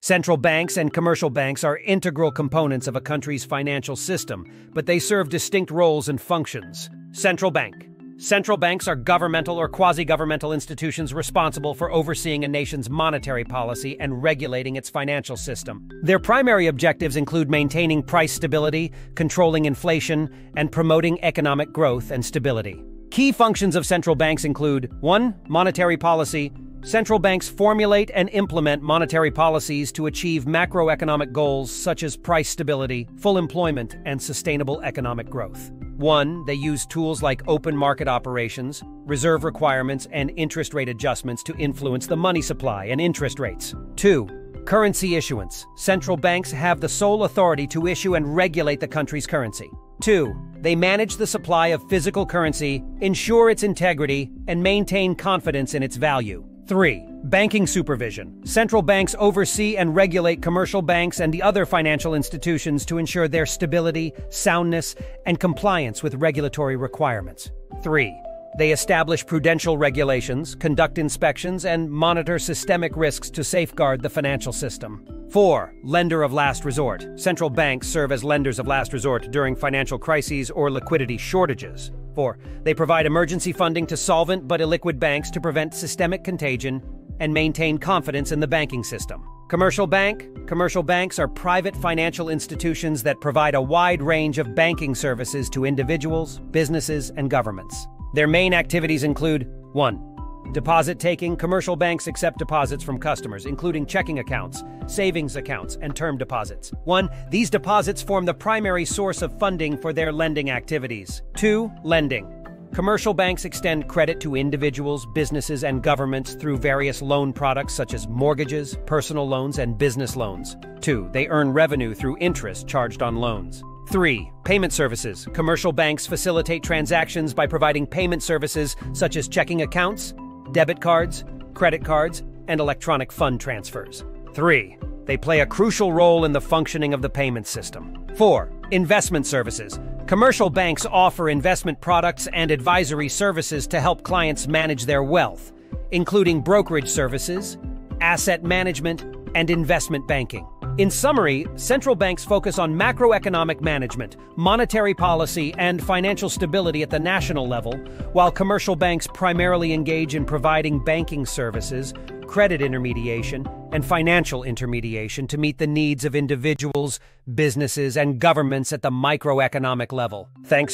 Central banks and commercial banks are integral components of a country's financial system, but they serve distinct roles and functions. Central bank. Central banks are governmental or quasi-governmental institutions responsible for overseeing a nation's monetary policy and regulating its financial system. Their primary objectives include maintaining price stability, controlling inflation, and promoting economic growth and stability. Key functions of central banks include 1. Monetary policy. Central banks formulate and implement monetary policies to achieve macroeconomic goals such as price stability, full employment, and sustainable economic growth. 1. They use tools like open market operations, reserve requirements, and interest rate adjustments to influence the money supply and interest rates. 2. Currency issuance. Central banks have the sole authority to issue and regulate the country's currency. 2. They manage the supply of physical currency, ensure its integrity, and maintain confidence in its value. 3. Banking supervision. Central banks oversee and regulate commercial banks and the other financial institutions to ensure their stability, soundness, and compliance with regulatory requirements. 3. They establish prudential regulations, conduct inspections, and monitor systemic risks to safeguard the financial system. 4. Lender of last resort. Central banks serve as lenders of last resort during financial crises or liquidity shortages. 4. They provide emergency funding to solvent but illiquid banks to prevent systemic contagion and maintain confidence in the banking system. Commercial bank. Commercial banks are private financial institutions that provide a wide range of banking services to individuals, businesses, and governments. Their main activities include 1. Deposit taking. Commercial banks accept deposits from customers, including checking accounts, savings accounts, and term deposits. 1. These deposits form the primary source of funding for their lending activities. 2. Lending. Commercial banks extend credit to individuals, businesses, and governments through various loan products such as mortgages, personal loans, and business loans. 2. They earn revenue through interest charged on loans. 3. Payment services. Commercial banks facilitate transactions by providing payment services such as checking accounts, debit cards, credit cards, and electronic fund transfers. 3. They play a crucial role in the functioning of the payment system. 4. Investment services. Commercial banks offer investment products and advisory services to help clients manage their wealth, including brokerage services, asset management, and investment banking. In summary, central banks focus on macroeconomic management, monetary policy, and financial stability at the national level, while commercial banks primarily engage in providing banking services, credit intermediation, and financial intermediation to meet the needs of individuals, businesses, and governments at the microeconomic level. Thanks